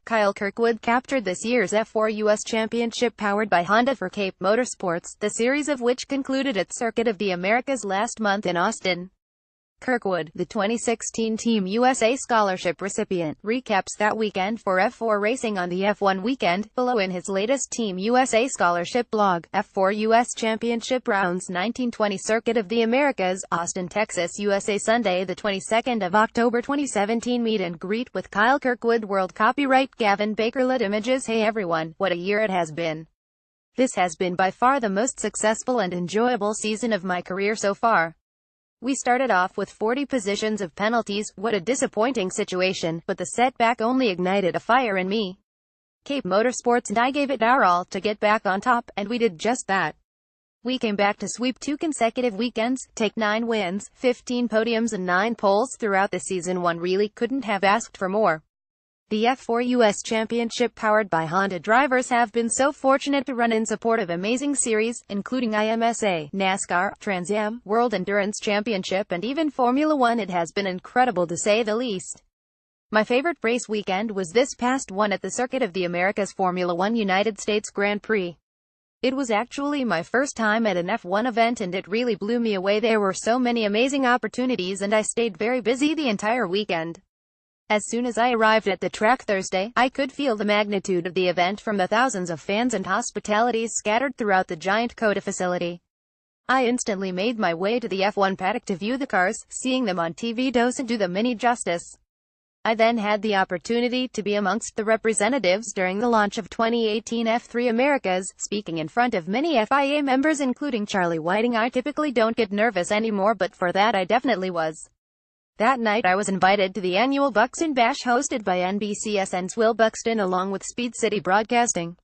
Kyle Kirkwood captured this year's F4 U.S. championship powered by Honda for Cape Motorsports, the series of which concluded at Circuit of the Americas last month in Austin. Kirkwood, the 2016 Team USA scholarship recipient, recaps that weekend for F4 racing on the F1 weekend, below in his latest Team USA scholarship blog. F4 U.S. Championship Rounds 1920 Circuit of the Americas, Austin, Texas, USA. Sunday, the 22nd of October 2017. Meet and greet with Kyle Kirkwood. World copyright Gavin Bakerlet Images. Hey everyone, what a year it has been. This has been by far the most successful and enjoyable season of my career so far. We started off with 40 positions of penalties. What a disappointing situation, but the setback only ignited a fire in me. Cape Motorsports and I gave it our all to get back on top, and we did just that. We came back to sweep 2 consecutive weekends, take 9 wins, 15 podiums and 9 poles throughout the season. One really couldn't have asked for more. The F4 U.S. Championship powered by Honda drivers have been so fortunate to run in support of amazing series, including IMSA, NASCAR, Trans Am, World Endurance Championship and even Formula One. It has been incredible to say the least. My favorite race weekend was this past one at the Circuit of the Americas Formula One United States Grand Prix. It was actually my first time at an F1 event and it really blew me away. There were so many amazing opportunities and I stayed very busy the entire weekend. As soon as I arrived at the track Thursday, I could feel the magnitude of the event from the thousands of fans and hospitalities scattered throughout the giant COTA facility. I instantly made my way to the F1 paddock to view the cars. Seeing them on TV doesn't do them any justice. I then had the opportunity to be amongst the representatives during the launch of 2018 F3 Americas, speaking in front of many FIA members including Charlie Whiting. I typically don't get nervous anymore, but for that I definitely was. That night I was invited to the annual Buxton Bash hosted by NBCSN's Will Buxton along with Speed City Broadcasting.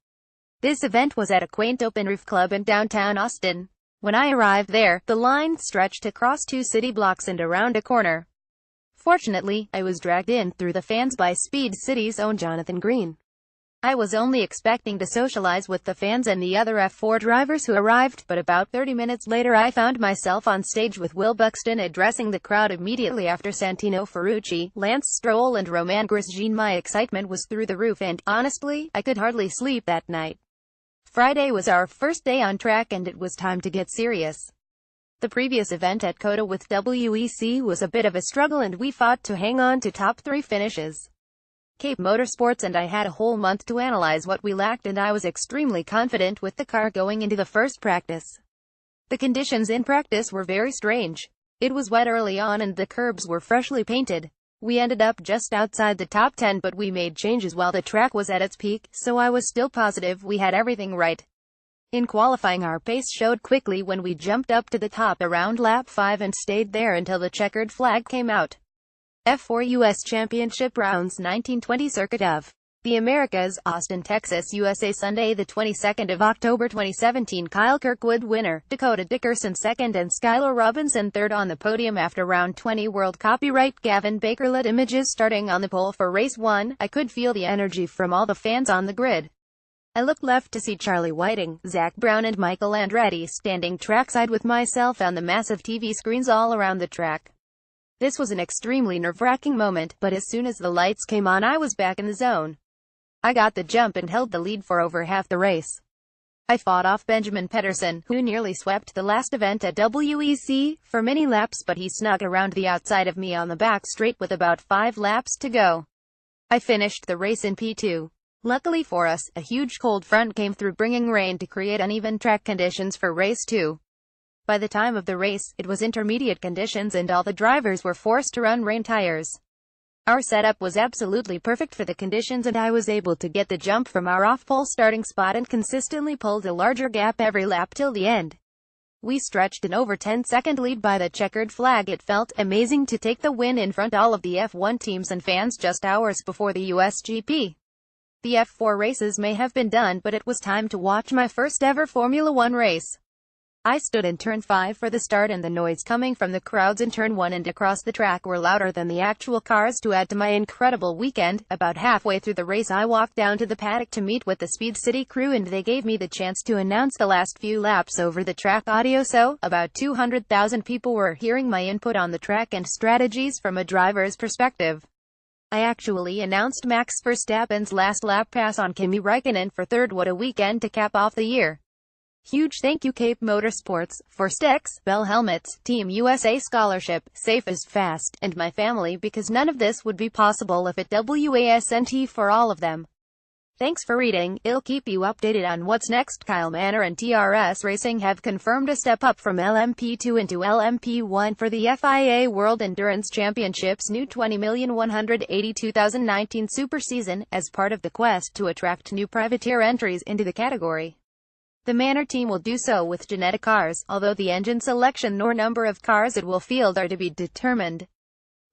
This event was at a quaint open roof club in downtown Austin. When I arrived there, the line stretched across 2 city blocks and around a corner. Fortunately, I was dragged in through the fans by Speed City's own Jonathan Green. I was only expecting to socialize with the fans and the other F4 drivers who arrived, but about 30 minutes later I found myself on stage with Will Buxton addressing the crowd immediately after Santino Ferrucci, Lance Stroll and Romain Grosjean. My excitement was through the roof and, honestly, I could hardly sleep that night. Friday was our first day on track and it was time to get serious. The previous event at COTA with WEC was a bit of a struggle and we fought to hang on to top 3 finishes. Cape Motorsports and I had a whole month to analyze what we lacked and I was extremely confident with the car going into the first practice. The conditions in practice were very strange. It was wet early on and the curbs were freshly painted. We ended up just outside the top 10 but we made changes while the track was at its peak, so I was still positive we had everything right. In qualifying our pace showed quickly when we jumped up to the top around lap 5 and stayed there until the checkered flag came out. F4 U.S. Championship Rounds 1920 Circuit of the Americas, Austin, Texas, USA. Sunday, the 22nd of October 2017. Kyle Kirkwood winner, Dakota Dickerson second and Skylar Robinson third on the podium after round 20. World copyright Gavin Bakerlet Images. Starting on the pole for race 1, I could feel the energy from all the fans on the grid. I looked left to see Charlie Whiting, Zach Brown and Michael Andretti standing trackside with myself on the massive TV screens all around the track. This was an extremely nerve-wracking moment, but as soon as the lights came on I was back in the zone. I got the jump and held the lead for over half the race. I fought off Benjamin Pedersen, who nearly swept the last event at WEC, for many laps, but he snuck around the outside of me on the back straight with about 5 laps to go. I finished the race in P2. Luckily for us, a huge cold front came through bringing rain to create uneven track conditions for race 2. By the time of the race, it was intermediate conditions and all the drivers were forced to run rain tires. Our setup was absolutely perfect for the conditions and I was able to get the jump from our off-pole starting spot and consistently pulled a larger gap every lap till the end. We stretched an over 10-second lead by the checkered flag. It felt amazing to take the win in front all of the F1 teams and fans just hours before the US GP. The F4 races may have been done, but it was time to watch my first ever Formula One race. I stood in turn 5 for the start and the noise coming from the crowds in turn 1 and across the track were louder than the actual cars. To add to my incredible weekend, about halfway through the race I walked down to the paddock to meet with the Speed City crew and they gave me the chance to announce the last few laps over the track audio, so about 200,000 people were hearing my input on the track and strategies from a driver's perspective. I actually announced Max Verstappen's last lap pass on Kimi Räikkönen for third. What a weekend to cap off the year. Huge thank you Cape Motorsports, for sticks, bell helmets, Team USA scholarship, safe as fast, and my family, because none of this would be possible if it wasn't for all of them. Thanks for reading. I'll keep you updated on what's next. Kyle Manor and TRS Racing have confirmed a step up from LMP2 into LMP1 for the FIA World Endurance Championship's new 20,182,019 Super Season, as part of the quest to attract new privateer entries into the category. The Manor team will do so with Ginetta cars, although the engine selection nor number of cars it will field are to be determined.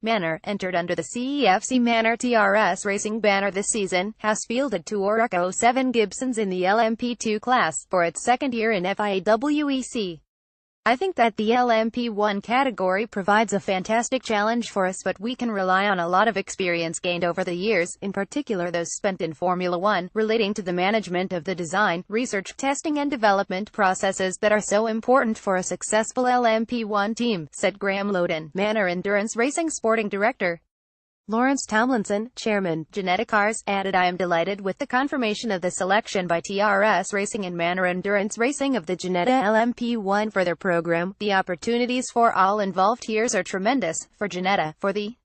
Manor, entered under the CEFC Manor TRS Racing banner this season, has fielded two Oreca 07 Gibsons in the LMP2 class, for its second year in FIA WEC. I think that the LMP1 category provides a fantastic challenge for us, but we can rely on a lot of experience gained over the years, in particular those spent in Formula One, relating to the management of the design, research, testing and development processes that are so important for a successful LMP1 team, said Graham Loden, Manor Endurance Racing Sporting Director. Lawrence Tomlinson, Chairman, Ginetta Cars, added, I am delighted with the confirmation of the selection by TRS Racing and Manor Endurance Racing of the Ginetta LMP1 for their program. The opportunities for all involved here are tremendous, for Ginetta, for the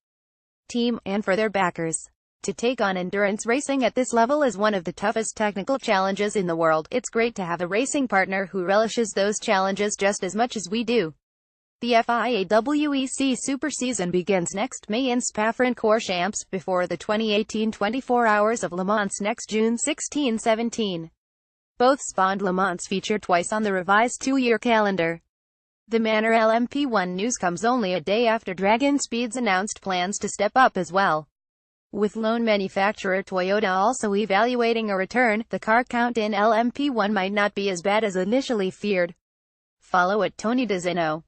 team, and for their backers. To take on endurance racing at this level is one of the toughest technical challenges in the world. It's great to have a racing partner who relishes those challenges just as much as we do. The FIA WEC Super Season begins next May in Spa-Francorchamps, before the 2018 24 Hours of Le Mans next June 16-17. Both Spa and Le Mans feature twice on the revised two-year calendar. The Manor LMP1 news comes only a day after Dragon Speed's announced plans to step up as well. With lone manufacturer Toyota also evaluating a return, the car count in LMP1 might not be as bad as initially feared. Follow at Tony DeZeno.